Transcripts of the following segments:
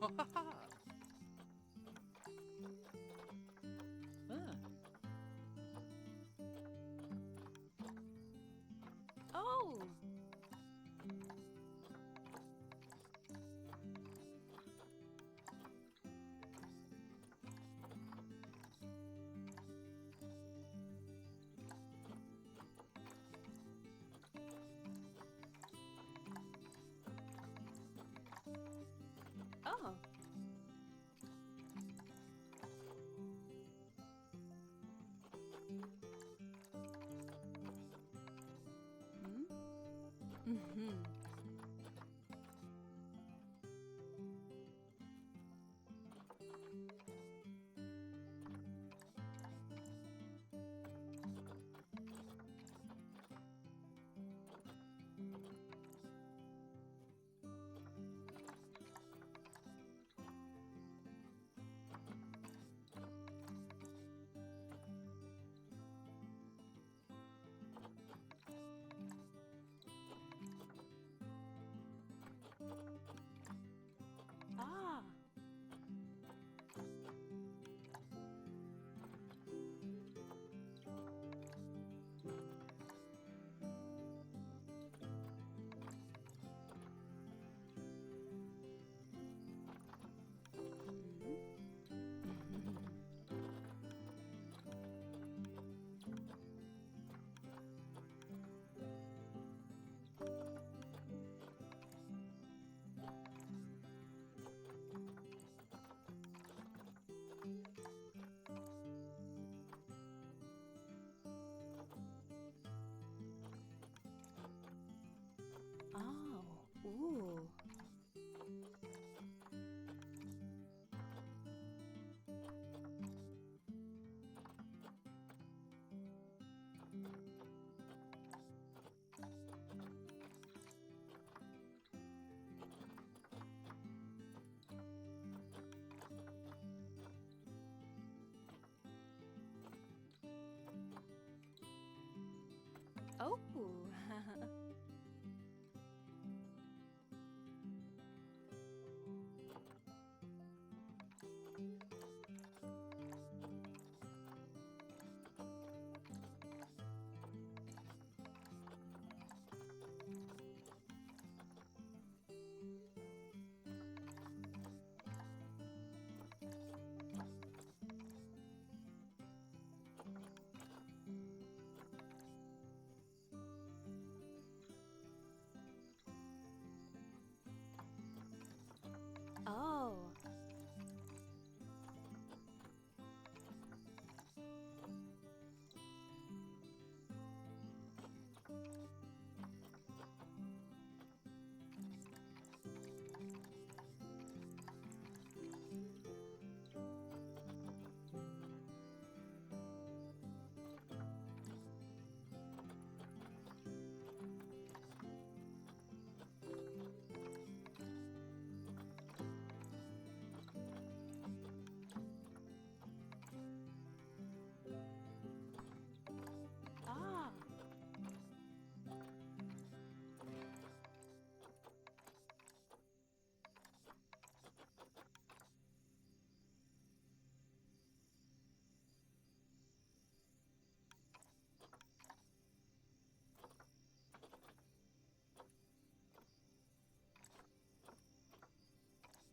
Ah. Oh! Oh! Hmm? Mm-hmm. Ah! Hmm? Oh! Ooh! Oh! Oh! Ah!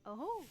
Oh!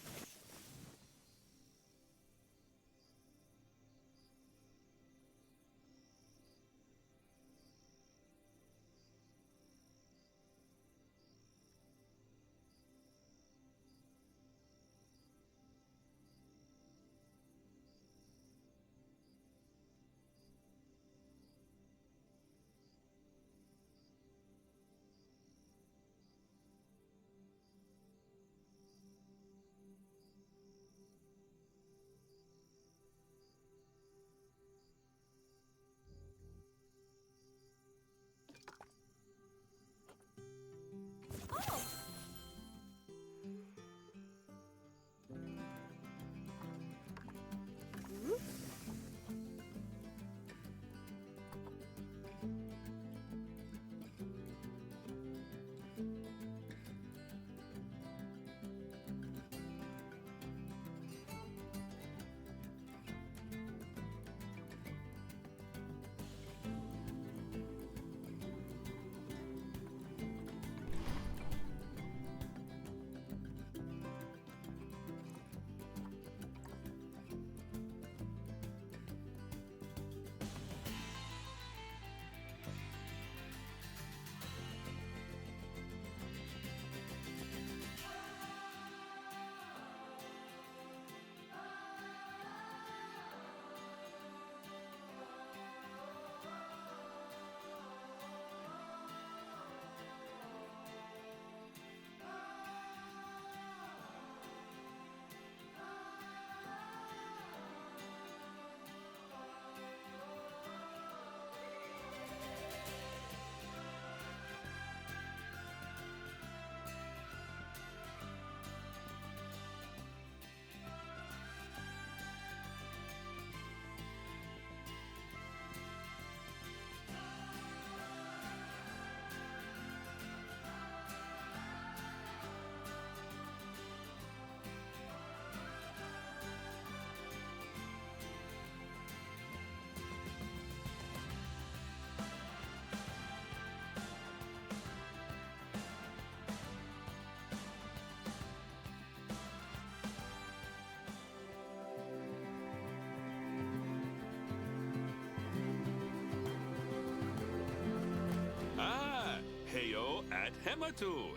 Hematu.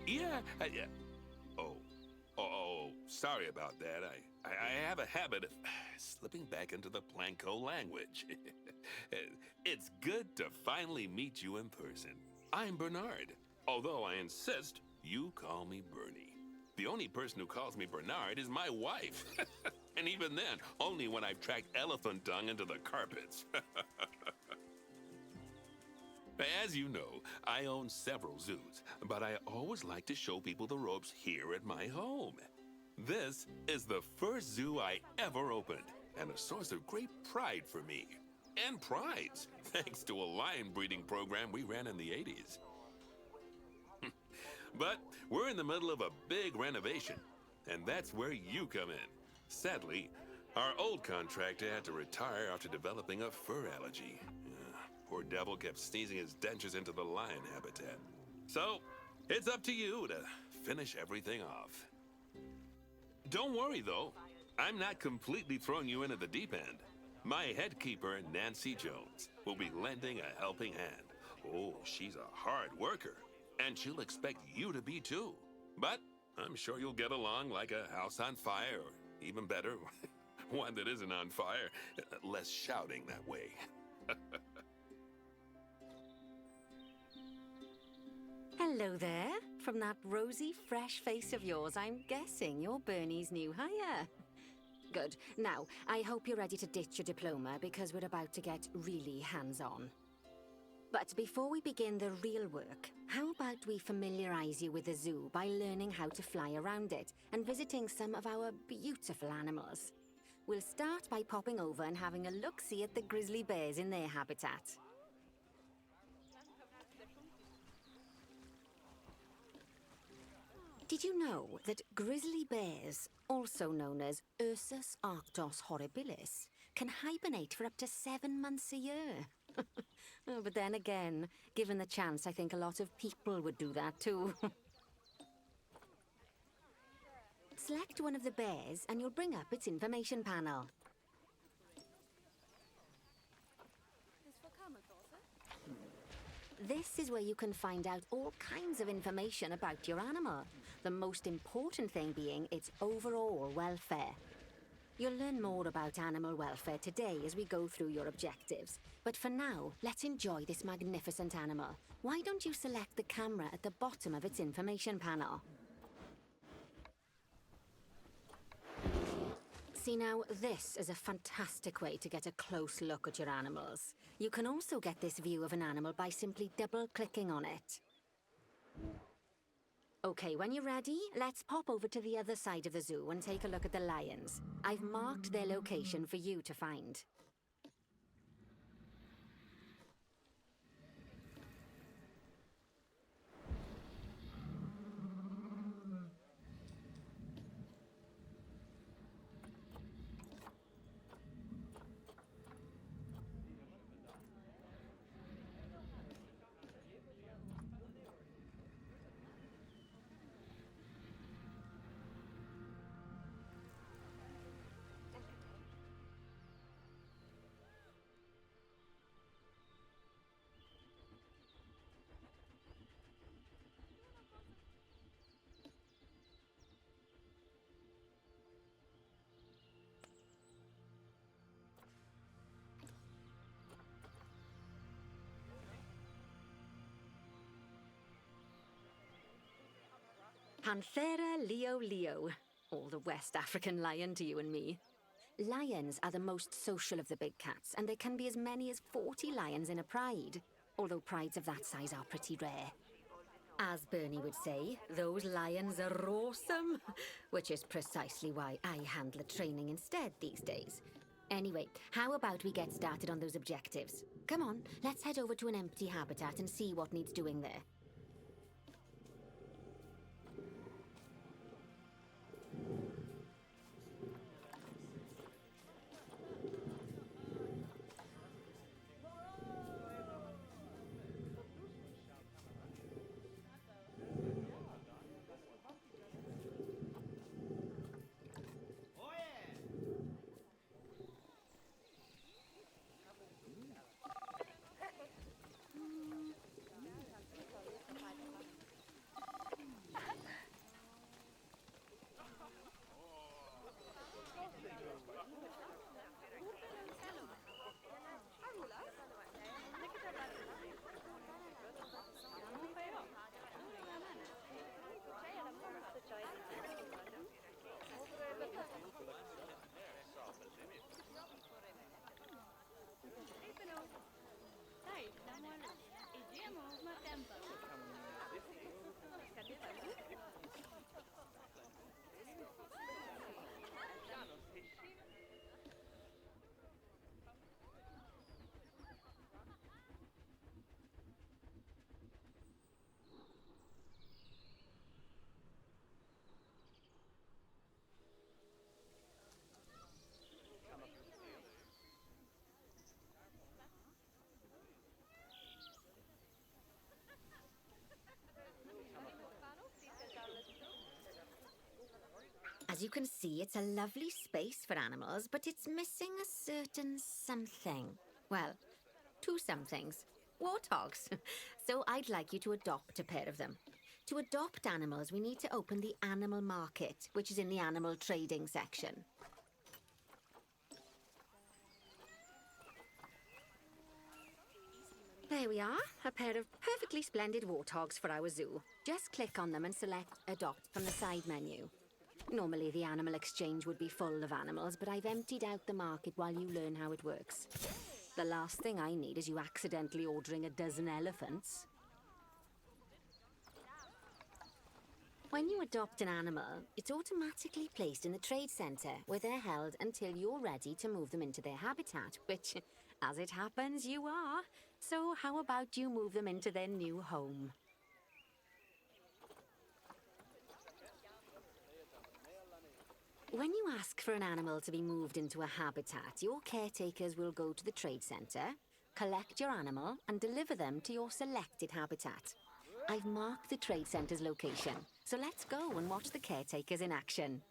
Yeah. Oh. Sorry about that. I have a habit of slipping back into the Planko language. It's good to finally meet you in person. I'm Bernard, although I insist you call me Bernie. The only person who calls me Bernard is my wife. And even then, only when I've tracked elephant dung into the carpets. As you know, I own several zoos, but I always like to show people the ropes here at my home. This is the first zoo I ever opened, and a source of great pride for me. And prides, thanks to a lion breeding program we ran in the 80s. But we're in the middle of a big renovation, and that's where you come in. Sadly, our old contractor had to retire after developing a fur allergy. Poor devil kept sneezing his dentures into the lion habitat. So, it's up to you to finish everything off. Don't worry, though. I'm not completely throwing you in at the deep end. My head keeper, Nancy Jones, will be lending a helping hand. Oh, she's a hard worker, and she'll expect you to be too. But I'm sure you'll get along like a house on fire, or even better, one that isn't on fire. Less shouting that way. Hello there. From that rosy, fresh face of yours, I'm guessing you're Bernie's new hire. Good. Now, I hope you're ready to ditch your diploma because we're about to get really hands-on. But before we begin the real work, how about we familiarize you with the zoo by learning how to fly around it and visiting some of our beautiful animals? We'll start by popping over and having a look-see at the grizzly bears in their habitat. Did you know that grizzly bears, also known as Ursus arctos horribilis, can hibernate for up to 7 months a year? Oh, but then again, given the chance, I think a lot of people would do that too. Select one of the bears and you'll bring up its information panel. This is where you can find out all kinds of information about your animal. The most important thing being its overall welfare. You'll learn more about animal welfare today as we go through your objectives. But for now, let's enjoy this magnificent animal. Why don't you select the camera at the bottom of its information panel? See now, this is a fantastic way to get a close look at your animals. You can also get this view of an animal by simply double-clicking on it. Okay, when you're ready, let's pop over to the other side of the zoo and take a look at the lions. I've marked their location for you to find. Panthera leo leo, or the West African lion to you and me. Lions are the most social of the big cats, and there can be as many as 40 lions in a pride, although prides of that size are pretty rare. As Bernie would say, those lions are awesome, which is precisely why I handle the training instead these days. Anyway, how about we get started on those objectives? Come on, let's head over to an empty habitat and see what needs doing there. As you can see, it's a lovely space for animals, but it's missing a certain something. Well, two somethings. Warthogs. So I'd like you to adopt a pair of them. To adopt animals, we need to open the animal market, which is in the animal trading section. There we are, a pair of perfectly splendid warthogs for our zoo. Just click on them and select Adopt from the side menu. Normally the animal exchange would be full of animals, but I've emptied out the market while you learn how it works. The last thing I need is you accidentally ordering a dozen elephants. When you adopt an animal, it's automatically placed in the trade centre, where they're held until you're ready to move them into their habitat, which, as it happens, you are. So how about you move them into their new home? When you ask for an animal to be moved into a habitat, your caretakers will go to the trade centre, collect your animal, and deliver them to your selected habitat. I've marked the trade centre's location, so let's go and watch the caretakers in action.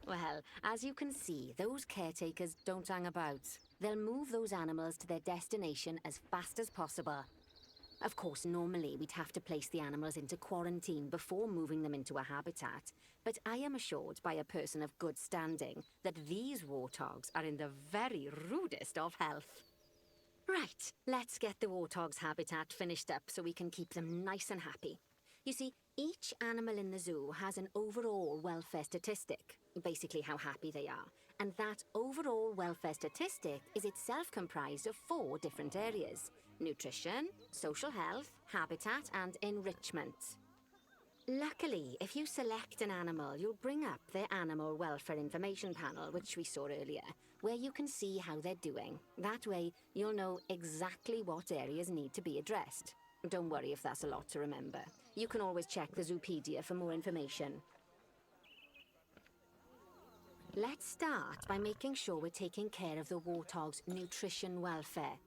Well, as you can see, those caretakers don't hang about. They'll move those animals to their destination as fast as possible. Of course, normally we'd have to place the animals into quarantine before moving them into a habitat, but I am assured by a person of good standing that these warthogs are in the very rudest of health. Right, let's get the warthog's habitat finished up so we can keep them nice and happy. You see, each animal in the zoo has an overall welfare statistic, basically how happy they are. And that overall welfare statistic is itself comprised of 4 different areas: nutrition, social health, habitat, and enrichment. Luckily, if you select an animal, you'll bring up their animal welfare information panel, which we saw earlier, where you can see how they're doing. That way, you'll know exactly what areas need to be addressed. Don't worry if that's a lot to remember. You can always check the Zoopedia for more information. Let's start by making sure we're taking care of the warthog's nutrition welfare.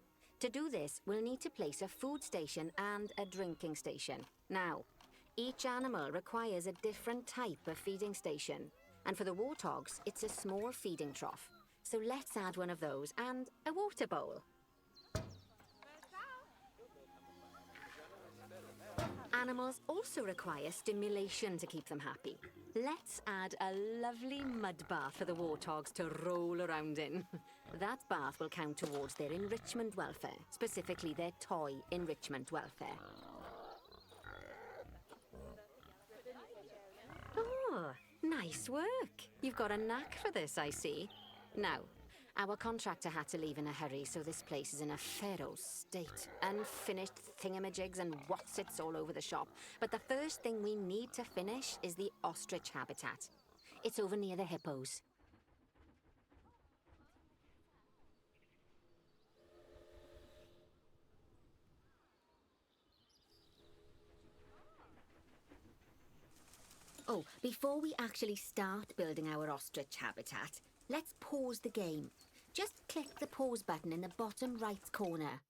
To do this, we'll need to place a food station and a drinking station. Now, each animal requires a different type of feeding station. And for the warthogs, it's a small feeding trough. So let's add one of those and a water bowl. Animals also require stimulation to keep them happy. Let's add a lovely mud bath for the warthogs to roll around in. That bath will count towards their enrichment welfare, specifically their toy enrichment welfare. Oh, nice work. You've got a knack for this, I see. Now, our contractor had to leave in a hurry, so this place is in a pharaoh state. Unfinished thingamajigs and whatsits all over the shop. But the first thing we need to finish is the ostrich habitat. It's over near the hippos. Oh, before we actually start building our ostrich habitat, let's pause the game. Just click the pause button in the bottom right corner.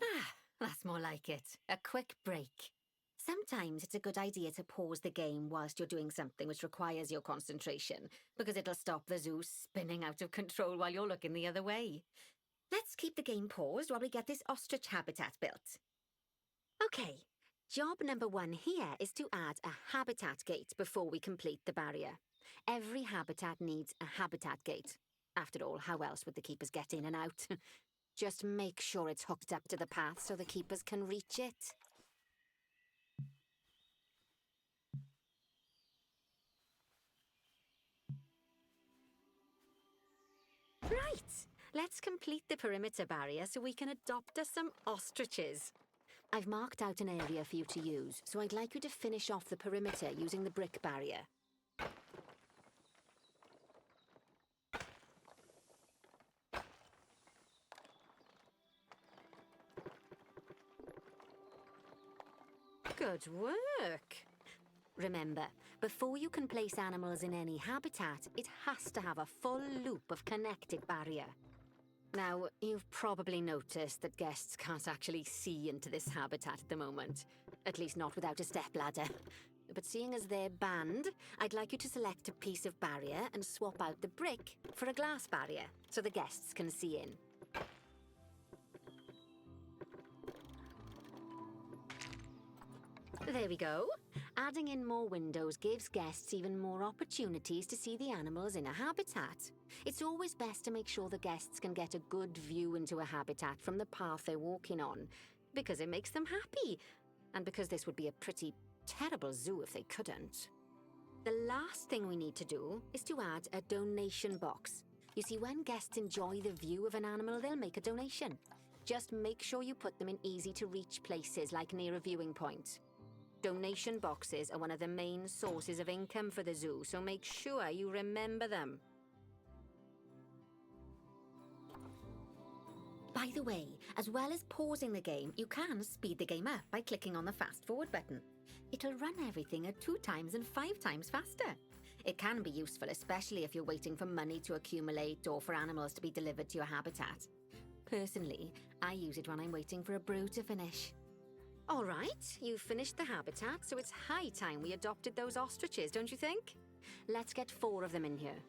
Ah, that's more like it. A quick break. Sometimes it's a good idea to pause the game whilst you're doing something which requires your concentration, because it'll stop the zoo spinning out of control while you're looking the other way. Let's keep the game paused while we get this ostrich habitat built. Okay, job number 1 here is to add a habitat gate before we complete the barrier. Every habitat needs a habitat gate. After all, how else would the keepers get in and out? Just make sure it's hooked up to the path so the keepers can reach it. Right, let's complete the perimeter barrier so we can adopt us some ostriches. I've marked out an area for you to use, so I'd like you to finish off the perimeter using the brick barrier. Good work! Remember, before you can place animals in any habitat, it has to have a full loop of connected barrier. Now, you've probably noticed that guests can't actually see into this habitat at the moment. At least not without a stepladder. But seeing as they're banned, I'd like you to select a piece of barrier and swap out the brick for a glass barrier, so the guests can see in. There we go. Adding in more windows gives guests even more opportunities to see the animals in a habitat. It's always best to make sure the guests can get a good view into a habitat from the path they're walking on, because it makes them happy, and because this would be a pretty terrible zoo if they couldn't. The last thing we need to do is to add a donation box. You see, when guests enjoy the view of an animal, they'll make a donation. Just make sure you put them in easy-to-reach places, like near a viewing point. Donation boxes are one of the main sources of income for the zoo, so make sure you remember them. By the way, as well as pausing the game, you can speed the game up by clicking on the fast forward button. It'll run everything at 2 times and 5 times faster. It can be useful, especially if you're waiting for money to accumulate or for animals to be delivered to your habitat. Personally, I use it when I'm waiting for a brew to finish. All right, you've finished the habitat, so it's high time we adopted those ostriches, don't you think? Let's get 4 of them in here.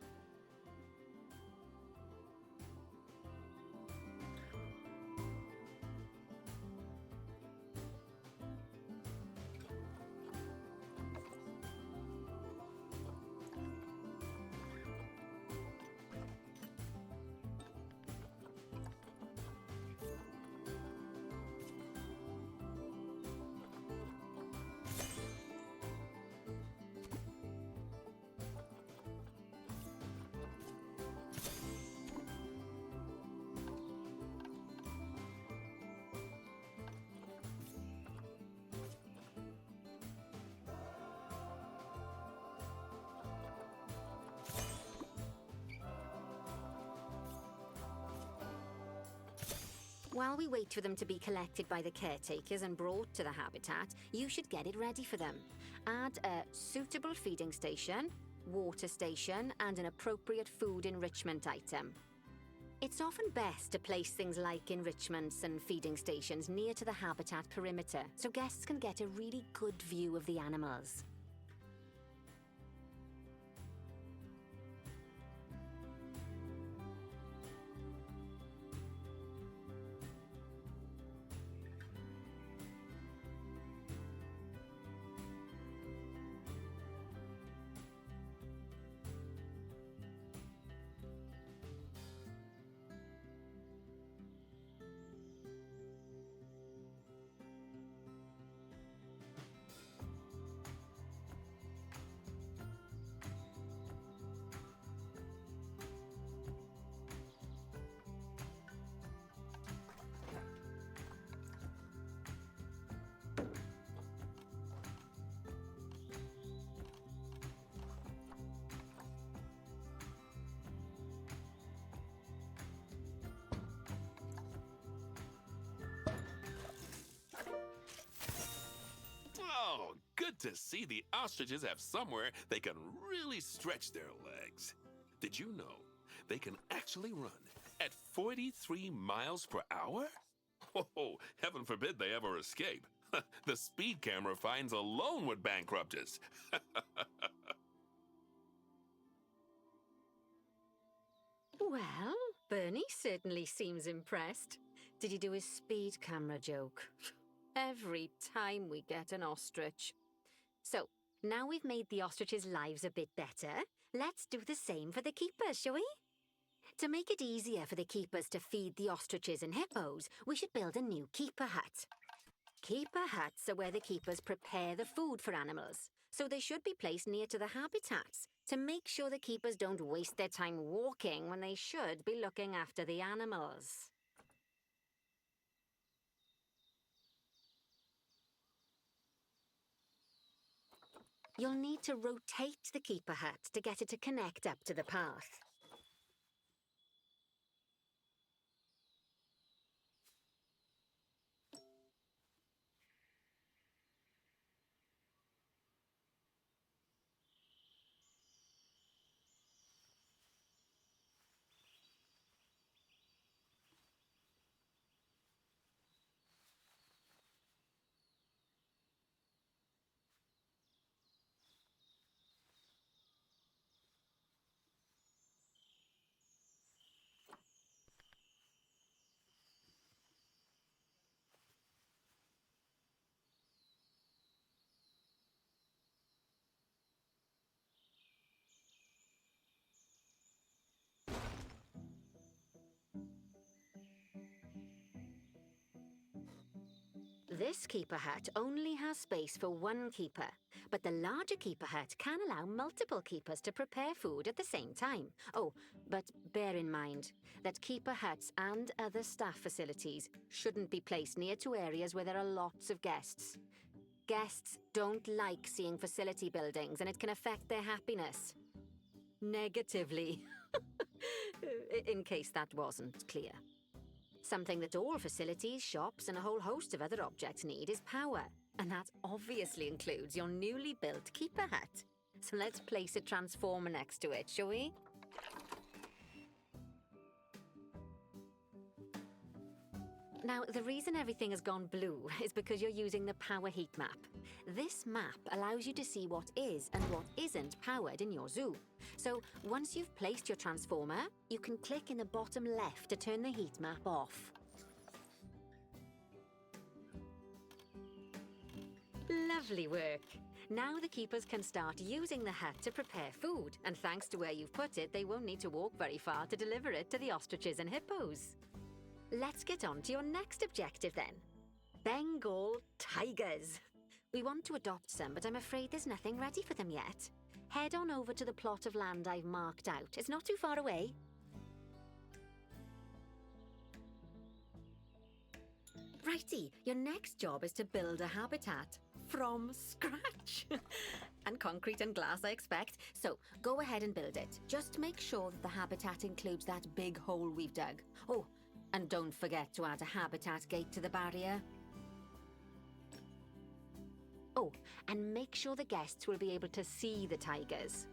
While we wait for them to be collected by the caretakers and brought to the habitat, you should get it ready for them. Add a suitable feeding station, water station, and an appropriate food enrichment item. It's often best to place things like enrichments and feeding stations near to the habitat perimeter, so guests can get a really good view of the animals. Oh, good to see the ostriches have somewhere they can really stretch their legs. Did you know they can actually run at 43 miles per hour? Oh, heaven forbid they ever escape. The speed camera fines alone would bankrupt us. Well, Bernie certainly seems impressed. Did he do his speed camera joke? Every time we get an ostrich. So, now we've made the ostriches' lives a bit better, let's do the same for the keepers, shall we? To make it easier for the keepers to feed the ostriches and hippos, we should build a new keeper hut. Keeper huts are where the keepers prepare the food for animals, so they should be placed near to the habitats to make sure the keepers don't waste their time walking when they should be looking after the animals. You'll need to rotate the keeper hut to get it to connect up to the path. This keeper hut only has space for one keeper, but the larger keeper hut can allow multiple keepers to prepare food at the same time. Oh, but bear in mind that keeper huts and other staff facilities shouldn't be placed near to areas where there are lots of guests. Guests don't like seeing facility buildings, and it can affect their happiness. Negatively. In case that wasn't clear. Something that all facilities, shops, and a whole host of other objects need is power. And that obviously includes your newly built keeper hut. So let's place a transformer next to it, shall we? Now, the reason everything has gone blue is because you're using the power heat map. This map allows you to see what is and what isn't powered in your zoo. So, once you've placed your transformer, you can click in the bottom left to turn the heat map off. Lovely work. Now the keepers can start using the hut to prepare food, and thanks to where you've put it, they won't need to walk very far to deliver it to the ostriches and hippos. Let's get on to your next objective then. Bengal tigers. We want to adopt some, but I'm afraid there's nothing ready for them yet. Head on over to the plot of land I've marked out. It's not too far away. Righty, your next job is to build a habitat from scratch. And concrete and glass, I expect. So go ahead and build it. Just make sure that the habitat includes that big hole we've dug. Oh, and don't forget to add a habitat gate to the barrier. Oh, and make sure the guests will be able to see the tigers.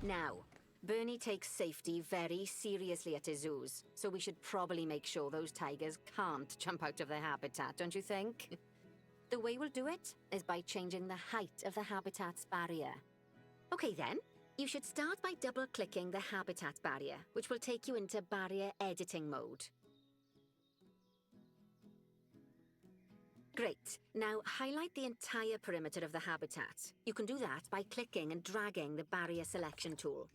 Now, Bernie takes safety very seriously at his zoos, so we should probably make sure those tigers can't jump out of their habitat, don't you think? The way we'll do it is by changing the height of the habitat's barrier. Okay then, you should start by double-clicking the habitat barrier, which will take you into barrier editing mode. Great. Now highlight the entire perimeter of the habitat. You can do that by clicking and dragging the barrier selection tool.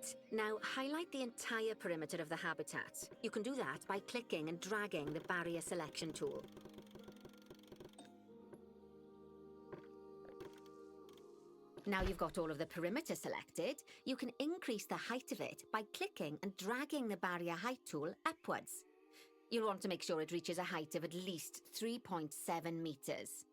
Great. Now highlight the entire perimeter of the habitat. You can do that by clicking and dragging the barrier selection tool. Now you've got all of the perimeter selected, you can increase the height of it by clicking and dragging the barrier height tool upwards. You'll want to make sure it reaches a height of at least 3.7 meters.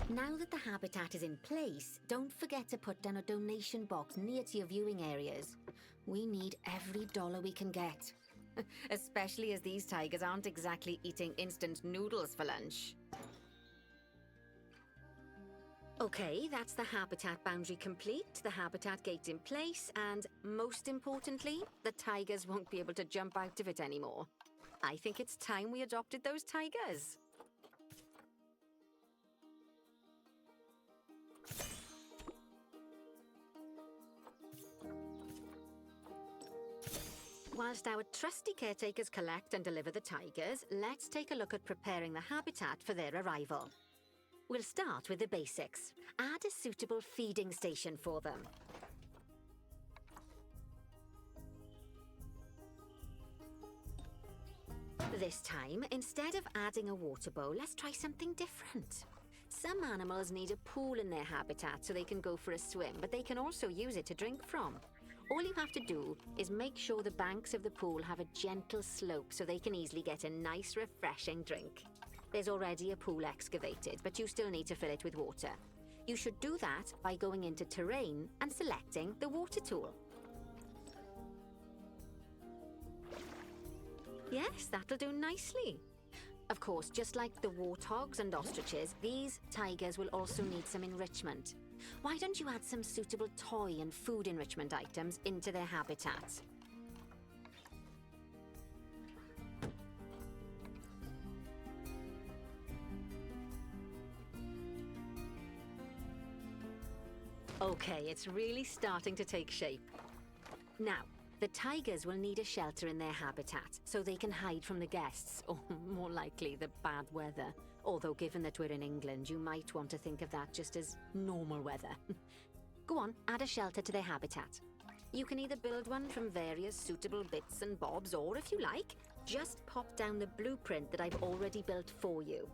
Now that the habitat is in place, don't forget to put down a donation box near to your viewing areas. We need every dollar we can get. Especially as these tigers aren't exactly eating instant noodles for lunch. Okay, that's the habitat boundary complete, the habitat gate in place, and most importantly, the tigers won't be able to jump out of it anymore. I think it's time we adopted those tigers. Whilst our trusty caretakers collect and deliver the tigers, let's take a look at preparing the habitat for their arrival. We'll start with the basics. Add a suitable feeding station for them. This time, instead of adding a water bowl, let's try something different. Some animals need a pool in their habitat so they can go for a swim, but they can also use it to drink from. All you have to do is make sure the banks of the pool have a gentle slope so they can easily get a nice, refreshing drink. There's already a pool excavated, but you still need to fill it with water. You should do that by going into Terrain and selecting the water tool. Yes, that'll do nicely. Of course, just like the warthogs and ostriches, these tigers will also need some enrichment. Why don't you add some suitable toy and food enrichment items into their habitat? Okay, it's really starting to take shape. Now, the tigers will need a shelter in their habitat so they can hide from the guests, or more likely, the bad weather. Although given that we're in England, you might want to think of that just as normal weather. Go on, add a shelter to their habitat. You can either build one from various suitable bits and bobs, or if you like, just pop down the blueprint that I've already built for you.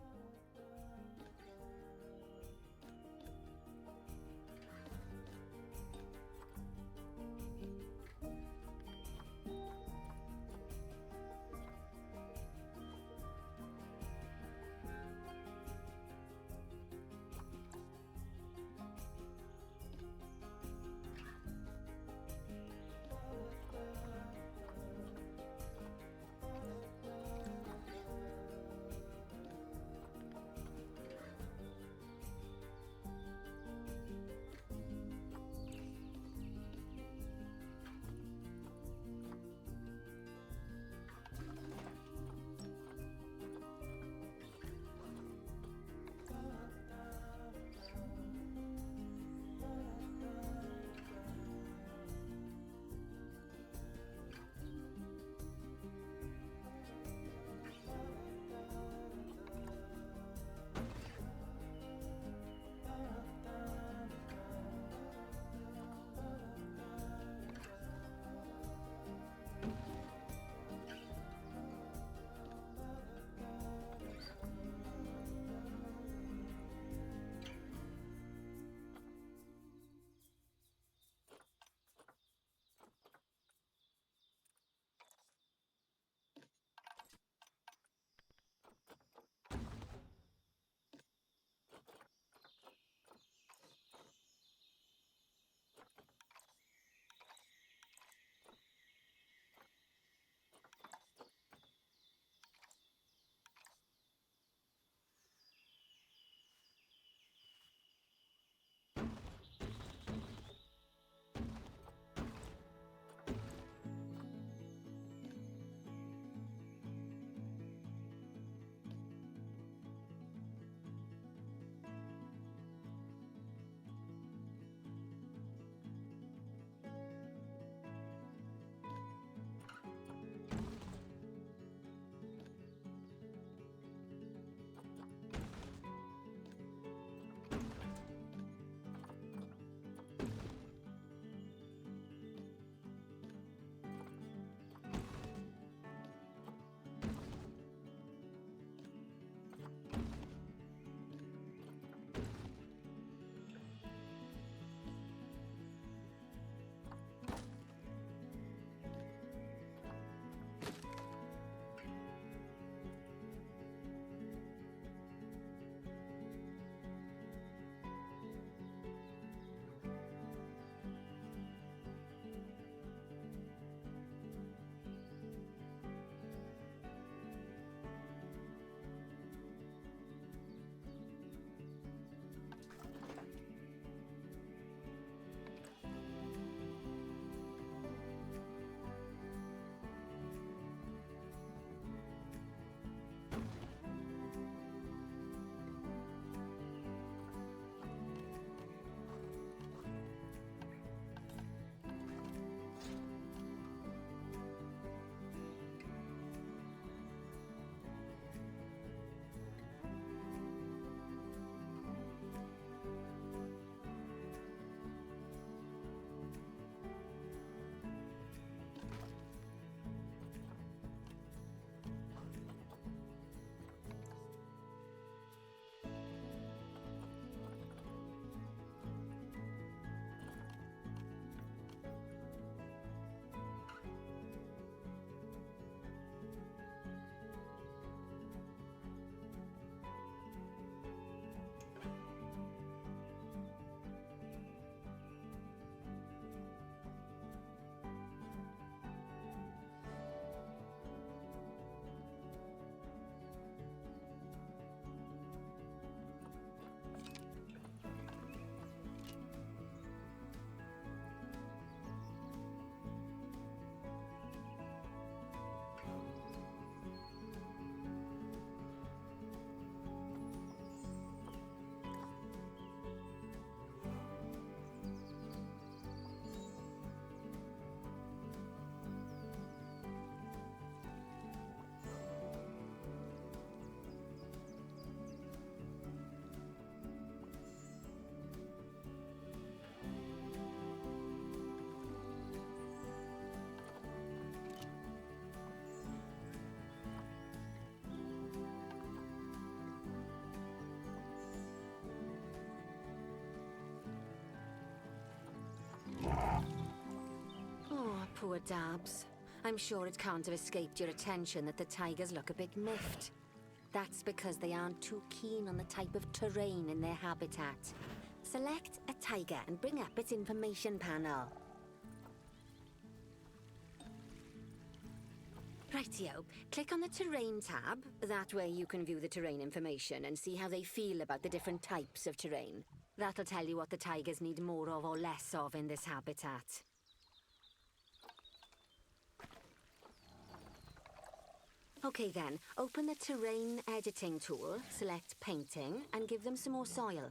poor dabs. I'm sure it can't have escaped your attention that the tigers look a bit miffed. That's because they aren't too keen on the type of terrain in their habitat. Select a tiger and bring up its information panel. Rightio, click on the Terrain tab. That way you can view the terrain information and see how they feel about the different types of terrain. That'll tell you what the tigers need more of or less of in this habitat. Okay then, open the terrain editing tool, select painting, and give them some more soil.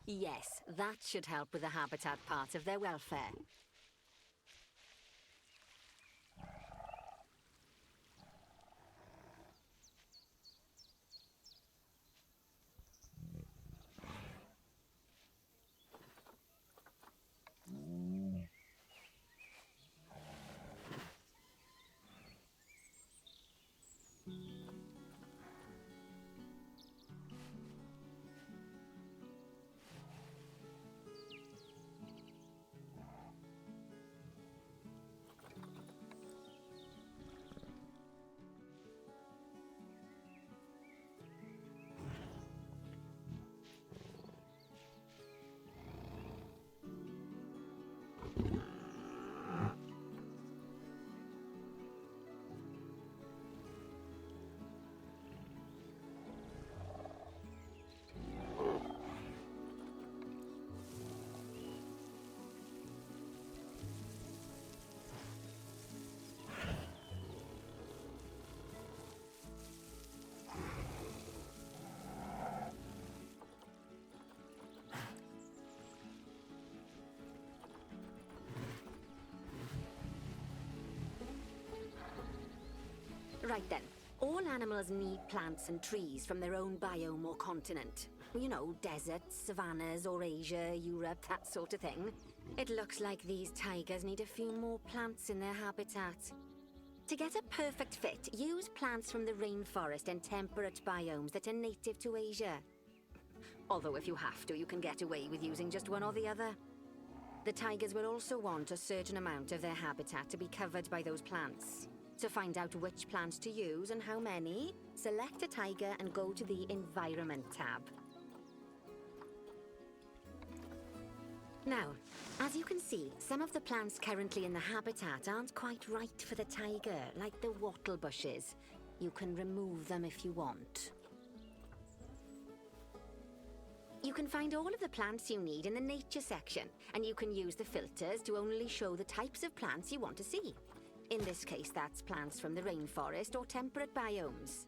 Yes, that should help with the habitat part of their welfare. Right then. All animals need plants and trees from their own biome or continent. You know, deserts, savannas, or Asia, Europe, that sort of thing. It looks like these tigers need a few more plants in their habitat. To get a perfect fit, use plants from the rainforest and temperate biomes that are native to Asia. Although if you have to, you can get away with using just one or the other. The tigers will also want a certain amount of their habitat to be covered by those plants. To find out which plants to use and how many, select a tiger and go to the Environment tab. Now, as you can see, some of the plants currently in the habitat aren't quite right for the tiger, like the wattle bushes. You can remove them if you want. You can find all of the plants you need in the Nature section, and you can use the filters to only show the types of plants you want to see. In this case, that's plants from the rainforest or temperate biomes.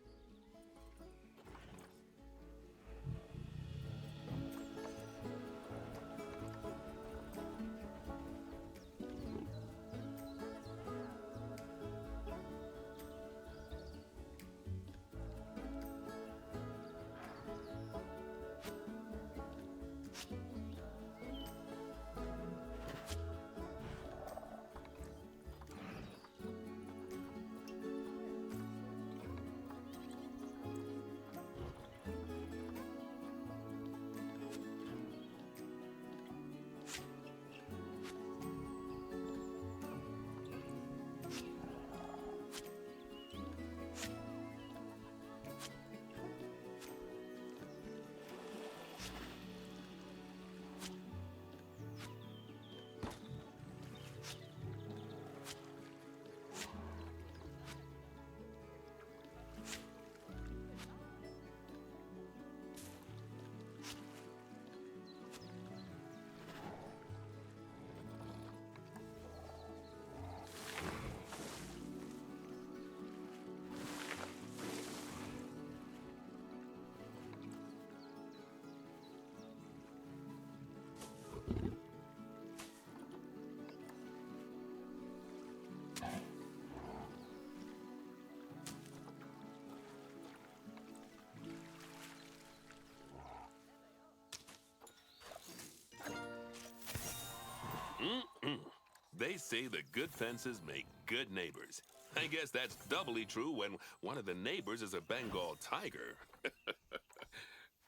They say the good fences make good neighbors. I guess that's doubly true when one of the neighbors is a Bengal tiger.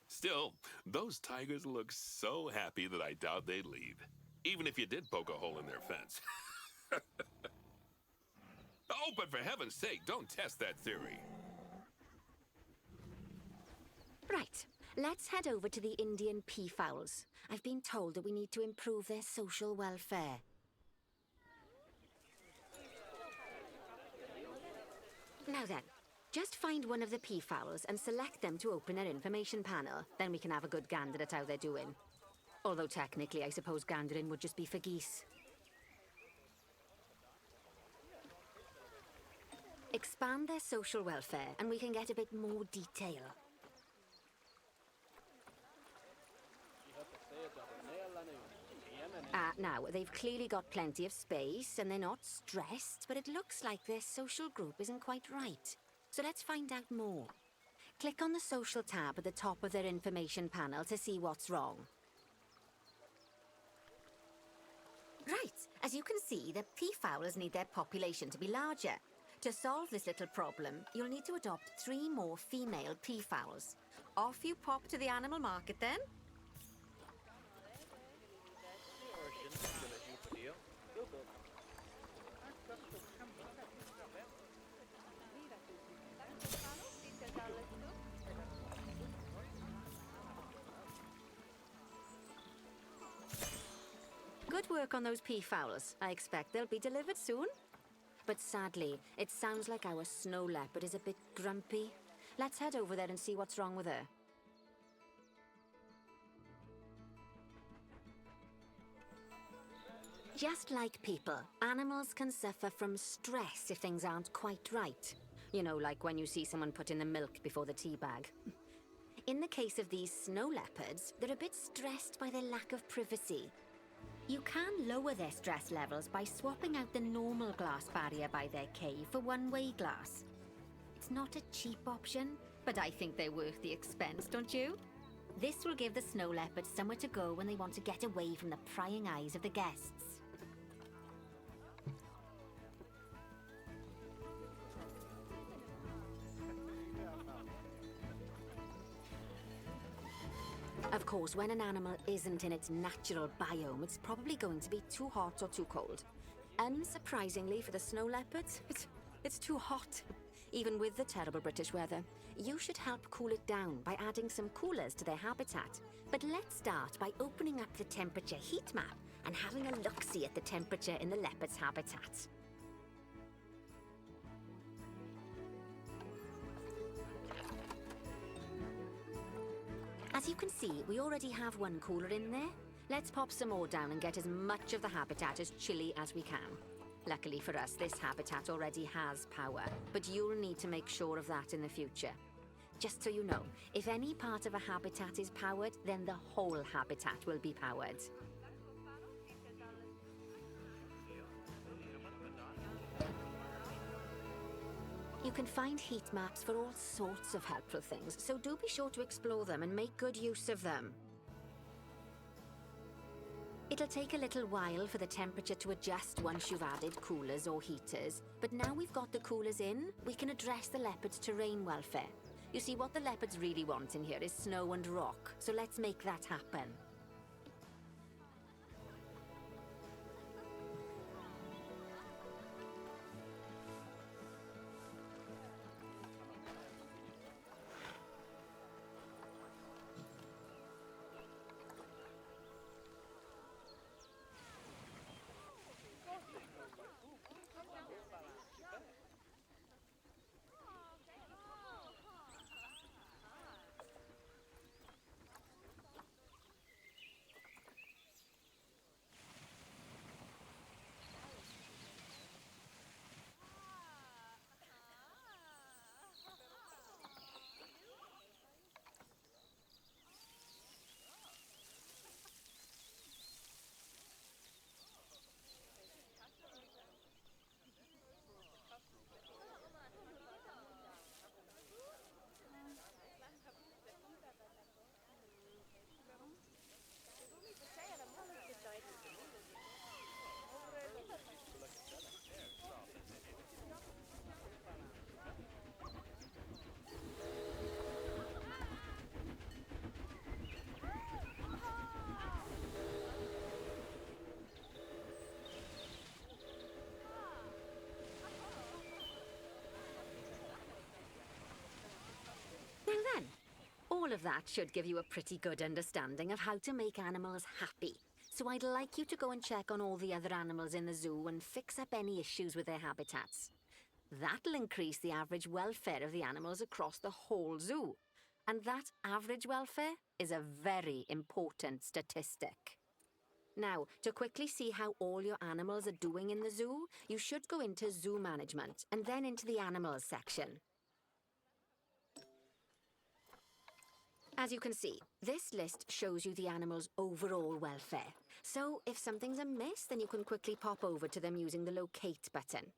Still, those tigers look so happy that I doubt they'd leave, even if you did poke a hole in their fence. but for heaven's sake, don't test that theory. Right, let's head over to the Indian peafowls. I've been told that we need to improve their social welfare. Now then, just find one of the peafowls and select them to open their information panel. Then we can have a good gander at how they're doing. Although technically, I suppose gandering would just be for geese. Expand their social welfare and we can get a bit more detail. Now, they've clearly got plenty of space and they're not stressed, but it looks like their social group isn't quite right. So let's find out more. Click on the social tab at the top of their information panel to see what's wrong. Right, as you can see, the peafowls need their population to be larger. To solve this little problem, you'll need to adopt 3 more female peafowls. Off you pop to the animal market then. Good work on those peafowls. I expect they'll be delivered soon. But sadly, it sounds like our snow leopard is a bit grumpy. Let's head over there and see what's wrong with her. Just like people, animals can suffer from stress if things aren't quite right. You know, like when you see someone put in the milk before the tea bag. In the case of these snow leopards, they're a bit stressed by their lack of privacy. You can lower their stress levels by swapping out the normal glass barrier by their cave for one-way glass. It's not a cheap option, but I think they're worth the expense, don't you? This will give the snow leopards somewhere to go when they want to get away from the prying eyes of the guests. Of course, when an animal isn't in its natural biome, it's probably going to be too hot or too cold. Unsurprisingly for the snow leopards, it's too hot. Even with the terrible British weather, you should help cool it down by adding some coolers to their habitat. But let's start by opening up the temperature heat map and having a look-see at the temperature in the leopard's habitat. As you can see, we already have one cooler in there. Let's pop some more down and get as much of the habitat as chilly as we can. Luckily for us, this habitat already has power, but you'll need to make sure of that in the future. Just so you know, if any part of a habitat is powered, then the whole habitat will be powered. You can find heat maps for all sorts of helpful things, so do be sure to explore them and make good use of them. It'll take a little while for the temperature to adjust once you've added coolers or heaters, but now we've got the coolers in, we can address the leopard's terrain welfare. You see, what the leopards really want in here is snow and rock, so let's make that happen. All of that should give you a pretty good understanding of how to make animals happy. So I'd like you to go and check on all the other animals in the zoo and fix up any issues with their habitats. That'll increase the average welfare of the animals across the whole zoo. And that average welfare is a very important statistic. Now, to quickly see how all your animals are doing in the zoo, you should go into zoo management and then into the animals section. As you can see, this list shows you the animals' overall welfare. So if something's amiss, then you can quickly pop over to them using the locate button.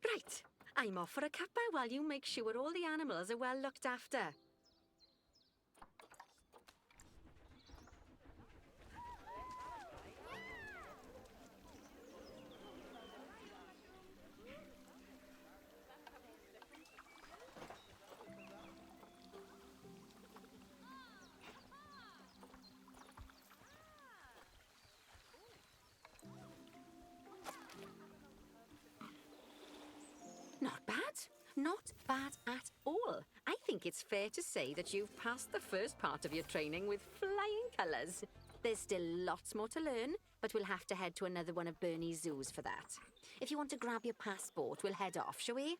Right, I'm off for a cuppa while you make sure all the animals are well looked after. Not bad. Not bad at all. I think it's fair to say that you've passed the first part of your training with flying colours. There's still lots more to learn, but we'll have to head to another one of Bernie's zoos for that. If you want to grab your passport, we'll head off, shall we?